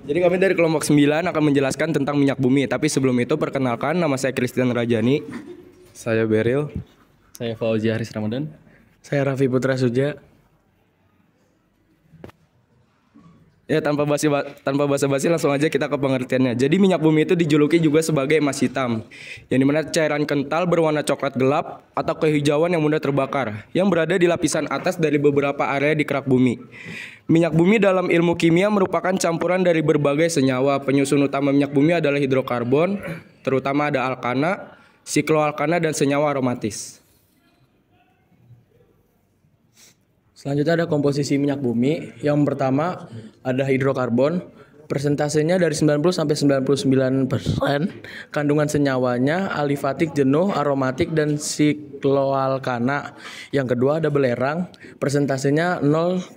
Jadi kami dari kelompok 9 akan menjelaskan tentang minyak bumi. Tapi sebelum itu perkenalkan, nama saya Christian Rajani. Saya Beril. Saya Fauzi Haris Ramadan. Saya Raffi Putra Suja. Ya, tanpa basa-basi langsung aja kita ke pengertiannya. Jadi minyak bumi itu dijuluki juga sebagai emas hitam, yang dimana cairan kental berwarna coklat gelap atau kehijauan yang mudah terbakar, yang berada di lapisan atas dari beberapa area di kerak bumi. Minyak bumi dalam ilmu kimia merupakan campuran dari berbagai senyawa. Penyusun utama minyak bumi adalah hidrokarbon, terutama ada alkana, sikloalkana, dan senyawa aromatis. Selanjutnya ada komposisi minyak bumi. Yang pertama ada hidrokarbon. Persentasenya dari 90 sampai 99%. Kandungan senyawanya alifatik, jenuh, aromatik, dan sikloalkana. Yang kedua ada belerang. Persentasenya 0,7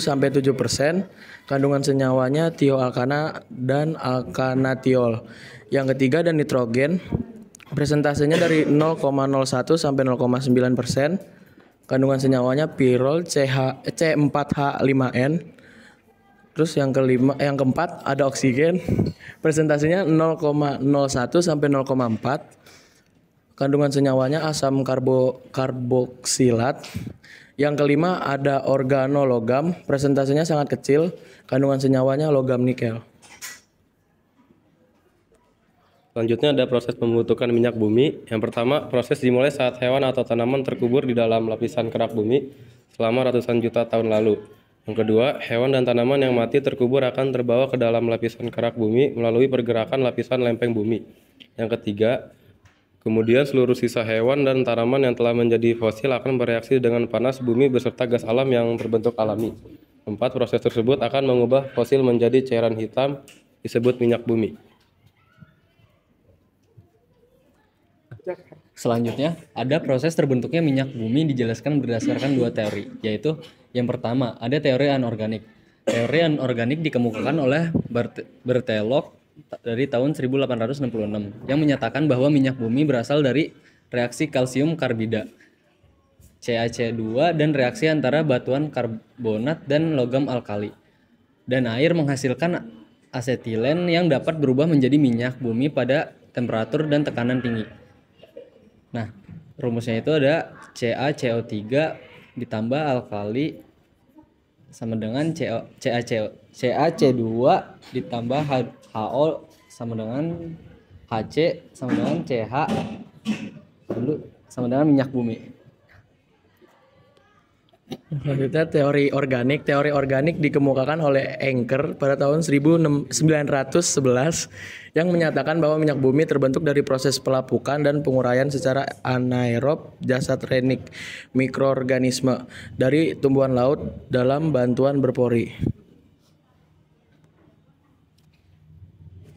sampai 7%. Kandungan senyawanya tioalkana dan alkanatiol. Yang ketiga ada nitrogen. Persentasenya dari 0,01 sampai 0,9%. Kandungan senyawanya pirol C4H5N. Terus yang keempat ada oksigen. Presentasinya 0,01 sampai 0,4. Kandungan senyawanya asam karboksilat. Yang kelima ada organologam. Presentasinya sangat kecil. Kandungan senyawanya logam nikel. Selanjutnya ada proses pembentukan minyak bumi. Yang pertama, proses dimulai saat hewan atau tanaman terkubur di dalam lapisan kerak bumi selama ratusan juta tahun lalu. Yang kedua, hewan dan tanaman yang mati terkubur akan terbawa ke dalam lapisan kerak bumi melalui pergerakan lapisan lempeng bumi. Yang ketiga, kemudian seluruh sisa hewan dan tanaman yang telah menjadi fosil akan bereaksi dengan panas bumi beserta gas alam yang terbentuk alami. Keempat, proses tersebut akan mengubah fosil menjadi cairan hitam disebut minyak bumi. Selanjutnya, ada proses terbentuknya minyak bumi dijelaskan berdasarkan dua teori, yaitu yang pertama, ada teori anorganik. Teori anorganik dikemukakan oleh Berthelot dari tahun 1866 yang menyatakan bahwa minyak bumi berasal dari reaksi kalsium karbida CaC2 dan reaksi antara batuan karbonat dan logam alkali. Dan air menghasilkan asetilen yang dapat berubah menjadi minyak bumi pada temperatur dan tekanan tinggi. Nah, rumusnya itu ada CaCO3 ditambah alkali sama dengan CaC2 ditambah HO sama dengan HC sama dengan CH lalu sama dengan minyak bumi. Selanjutnya teori organik. Teori organik dikemukakan oleh Encke pada tahun 1911 yang menyatakan bahwa minyak bumi terbentuk dari proses pelapukan dan penguraian secara anaerob jasad renik mikroorganisme dari tumbuhan laut dalam bantuan berpori.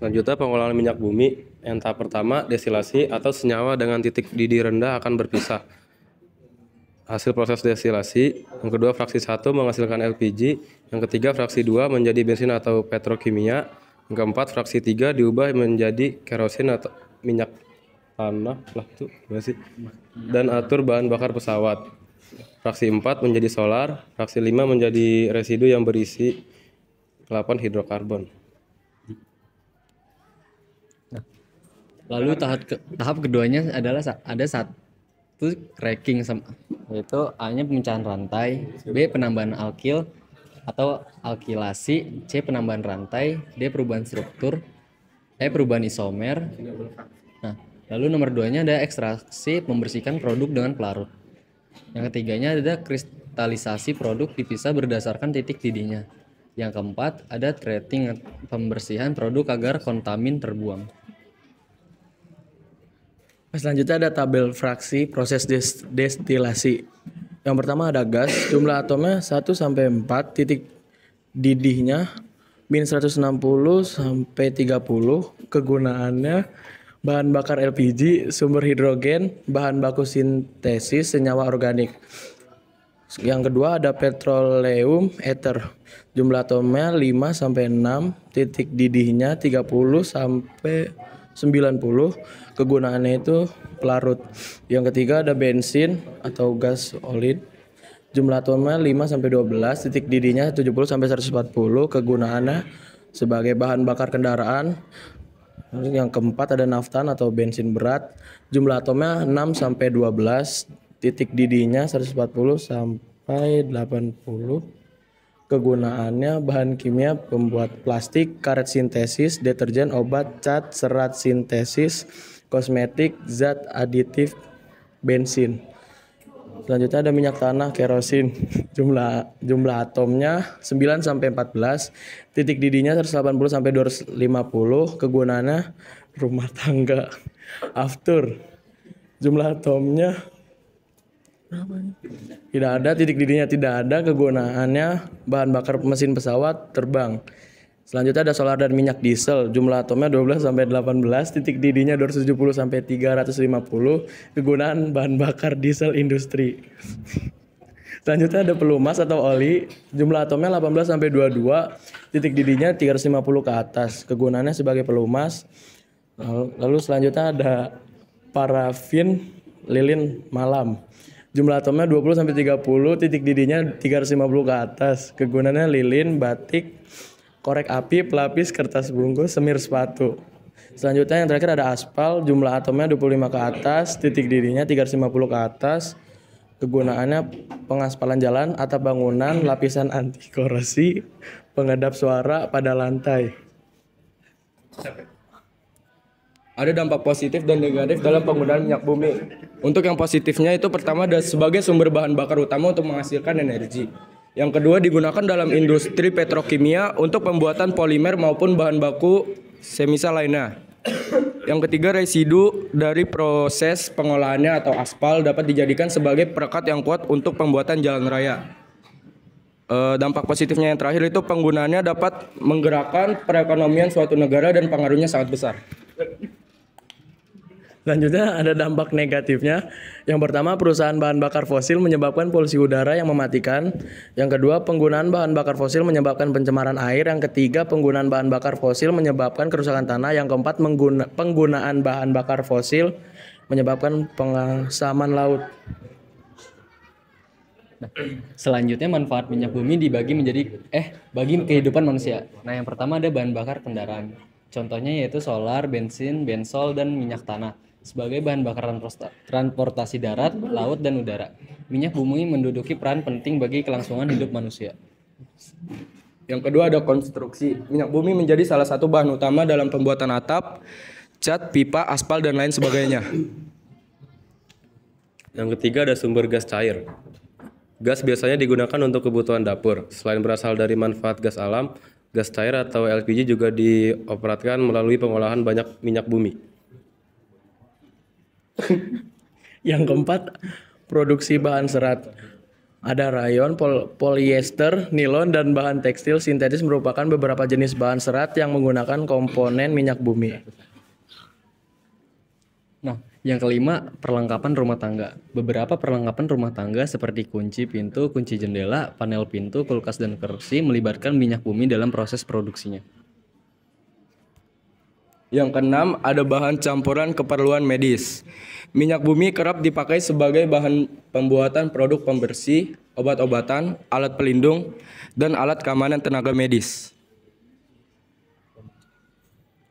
Selanjutnya pengolahan minyak bumi. Yang tahap pertama, destilasi atau senyawa dengan titik didih rendah akan berpisah. Hasil proses destilasi. Yang kedua, fraksi 1 menghasilkan LPG. Yang ketiga, fraksi 2 menjadi bensin atau petrokimia. Yang keempat, fraksi 3 diubah menjadi kerosin atau minyak tanah dan atur bahan bakar pesawat. Fraksi 4 menjadi solar. Fraksi 5 menjadi residu yang berisi kelapa hidrokarbon. Lalu tahap keduanya adalah ada satu cracking, yaitu A-nya pemecahan rantai, B penambahan alkil atau alkilasi, C penambahan rantai, D perubahan struktur, E perubahan isomer. Nah, lalu nomor 2-nya ada ekstraksi membersihkan produk dengan pelarut. Yang ketiganya ada kristalisasi produk dipisah berdasarkan titik didihnya. Yang keempat ada treating pembersihan produk agar kontamin terbuang. Selanjutnya ada tabel fraksi proses destilasi. Yang pertama ada gas, jumlah atomnya 1 sampai 4, titik didihnya min 160 sampai 30, kegunaannya bahan bakar LPG, sumber hidrogen, bahan baku sintesis senyawa organik. Yang kedua ada petroleum ether, jumlah atomnya 5 sampai 6, titik didihnya 30 sampai 90, kegunaannya itu pelarut. Yang ketiga ada bensin atau gas olid, jumlah atomnya 5 sampai 12, titik didihnya 70 sampai 140, kegunaannya sebagai bahan bakar kendaraan. Yang keempat ada naftan atau bensin berat. Jumlah atomnya 6 sampai 12, titik didihnya 140 sampai 80. Kegunaannya bahan kimia pembuat plastik, karet sintesis, deterjen, obat, cat, serat sintesis, kosmetik, zat aditif, bensin. Selanjutnya ada minyak tanah, kerosin. Jumlah atomnya 9 sampai 14, titik didihnya 180 sampai 250, kegunaannya rumah tangga. Aftur. Jumlah atomnya tidak ada, titik didihnya tidak ada, kegunaannya bahan bakar mesin pesawat terbang. Selanjutnya ada solar dan minyak diesel. Jumlah atomnya 12 sampai 18, titik didihnya 270 sampai 350, kegunaan bahan bakar diesel industri. Selanjutnya ada pelumas atau oli. Jumlah atomnya 18 sampai 22, titik didihnya 350 ke atas, kegunaannya sebagai pelumas. Lalu selanjutnya ada parafin lilin malam. Jumlah atomnya 20 sampai 30, titik didihnya 350 ke atas, kegunaannya lilin, batik, korek api, pelapis, kertas bungkus, semir sepatu. Selanjutnya yang terakhir ada aspal. Jumlah atomnya 25 ke atas, titik didihnya 350 ke atas, kegunaannya pengaspalan jalan, atap bangunan, lapisan anti korosi, pengedap suara pada lantai. Ada dampak positif dan negatif dalam penggunaan minyak bumi. Untuk yang positifnya itu pertama ada sebagai sumber bahan bakar utama untuk menghasilkan energi. Yang kedua digunakan dalam industri petrokimia untuk pembuatan polimer maupun bahan baku semisal lainnya. Yang ketiga residu dari proses pengolahannya atau aspal dapat dijadikan sebagai perekat yang kuat untuk pembuatan jalan raya. Dampak positifnya yang terakhir itu penggunaannya dapat menggerakkan perekonomian suatu negara dan pengaruhnya sangat besar. Selanjutnya ada dampak negatifnya. Yang pertama, perusahaan bahan bakar fosil menyebabkan polusi udara yang mematikan. Yang kedua, penggunaan bahan bakar fosil menyebabkan pencemaran air. Yang ketiga, penggunaan bahan bakar fosil menyebabkan kerusakan tanah. Yang keempat, penggunaan bahan bakar fosil menyebabkan pengasaman laut. Nah, selanjutnya manfaat minyak bumi dibagi menjadi bagi kehidupan manusia. Nah, yang pertama ada bahan bakar kendaraan. Contohnya yaitu solar, bensin, bensol, dan minyak tanah. Sebagai bahan bakar transportasi darat, laut, dan udara. Minyak bumi menduduki peran penting bagi kelangsungan hidup manusia. Yang kedua ada konstruksi. Minyak bumi menjadi salah satu bahan utama dalam pembuatan atap, cat, pipa, aspal, dan lain sebagainya. Yang ketiga ada sumber gas cair. Gas biasanya digunakan untuk kebutuhan dapur. Selain berasal dari manfaat gas alam, gas cair atau LPG juga dioperasikan melalui pengolahan banyak minyak bumi. Yang keempat, produksi bahan serat. Ada rayon, polyester, nilon, dan bahan tekstil sintetis merupakan beberapa jenis bahan serat yang menggunakan komponen minyak bumi. Nah, yang kelima, perlengkapan rumah tangga. Beberapa perlengkapan rumah tangga seperti kunci pintu, kunci jendela, panel pintu, kulkas, dan kursi melibatkan minyak bumi dalam proses produksinya. Yang keenam, ada bahan campuran keperluan medis. Minyak bumi kerap dipakai sebagai bahan pembuatan produk pembersih, obat-obatan, alat pelindung, dan alat keamanan tenaga medis.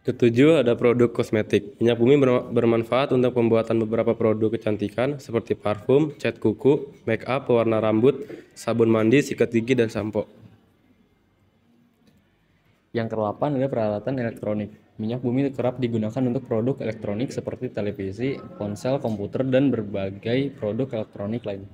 Ketujuh ada produk kosmetik. Minyak bumi bermanfaat untuk pembuatan beberapa produk kecantikan seperti parfum, cat kuku, make up, pewarna rambut, sabun mandi, sikat gigi, dan sampo. Yang kedelapan ada peralatan elektronik. Minyak bumi kerap digunakan untuk produk elektronik seperti televisi, ponsel, komputer, dan berbagai produk elektronik lain.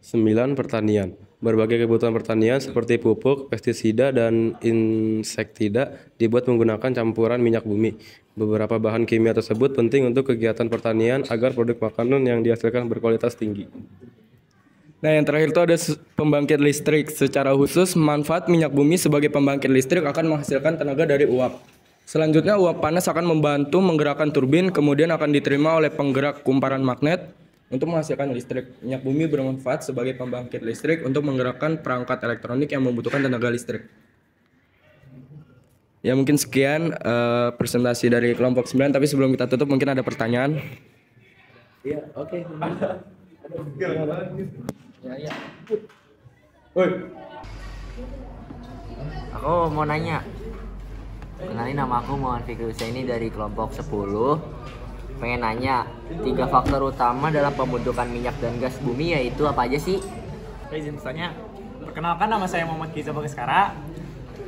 9. Pertanian. Berbagai kebutuhan pertanian seperti pupuk, pestisida, dan insektida dibuat menggunakan campuran minyak bumi. Beberapa bahan kimia tersebut penting untuk kegiatan pertanian agar produk makanan yang dihasilkan berkualitas tinggi. Nah, yang terakhir itu ada pembangkit listrik. Secara khusus, manfaat minyak bumi sebagai pembangkit listrik akan menghasilkan tenaga dari uap. Selanjutnya, uap panas akan membantu menggerakkan turbin, kemudian akan diterima oleh penggerak kumparan magnet untuk menghasilkan listrik. Minyak bumi bermanfaat sebagai pembangkit listrik untuk menggerakkan perangkat elektronik yang membutuhkan tenaga listrik. Ya, mungkin sekian presentasi dari kelompok 9, tapi sebelum kita tutup mungkin ada pertanyaan. Iya, oke. Woi. Aku mau nanya. Kenalin, nama aku Muhammad Fikri Husaini dari kelompok 10. Pengen nanya, 3 faktor utama dalam pembentukan minyak dan gas bumi yaitu apa aja sih? Oke, izin bertanya. Perkenalkan, nama saya Muhammad Kiza Bagaskara.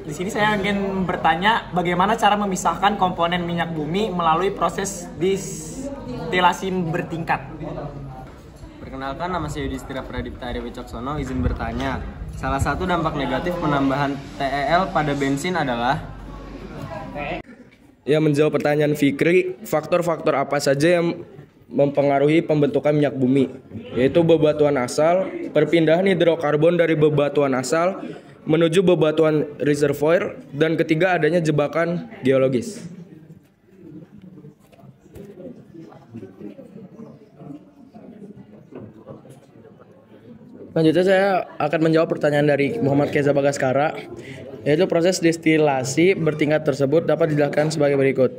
Di sini saya ingin bertanya bagaimana cara memisahkan komponen minyak bumi melalui proses distilasi bertingkat. Perkenalkan, nama saya Yudhistira Pradipta Arya Wicaksono. Izin bertanya, salah satu dampak negatif penambahan TEL pada bensin adalah? Ya, menjawab pertanyaan Fikri, faktor-faktor apa saja yang mempengaruhi pembentukan minyak bumi, yaitu bebatuan asal, perpindahan hidrokarbon dari bebatuan asal menuju bebatuan reservoir, dan ketiga adanya jebakan geologis. Selanjutnya saya akan menjawab pertanyaan dari Muhammad Keza Bagaskara, yaitu proses destilasi bertingkat tersebut dapat dijelaskan sebagai berikut.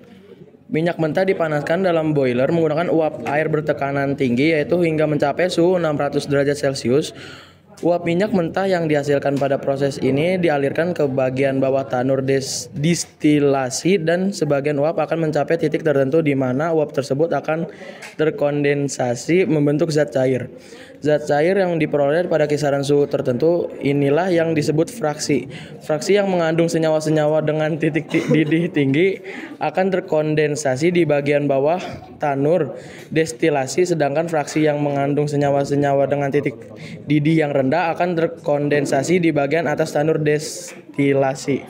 Minyak mentah dipanaskan dalam boiler menggunakan uap air bertekanan tinggi, yaitu hingga mencapai suhu 600 derajat Celcius. Uap minyak mentah yang dihasilkan pada proses ini dialirkan ke bagian bawah tanur distilasi, dan sebagian uap akan mencapai titik tertentu di mana uap tersebut akan terkondensasi membentuk zat cair. Zat cair yang diperoleh pada kisaran suhu tertentu inilah yang disebut fraksi. Fraksi yang mengandung senyawa-senyawa dengan titik didih tinggi akan terkondensasi di bagian bawah tanur destilasi, sedangkan fraksi yang mengandung senyawa-senyawa dengan titik didih yang rendah akan terkondensasi di bagian atas tanur destilasi.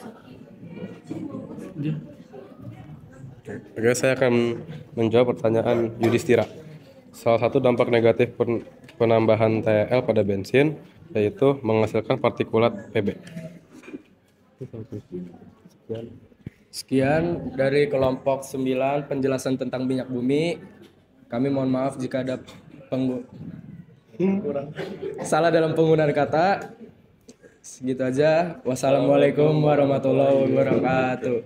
Oke, saya akan menjawab pertanyaan Yudhistira. Salah satu dampak negatif penambahan TEL pada bensin yaitu menghasilkan partikulat PB. Sekian dari kelompok 9 penjelasan tentang minyak bumi. Kami mohon maaf jika ada salah dalam penggunaan kata. Segitu aja. Wassalamualaikum warahmatullahi wabarakatuh.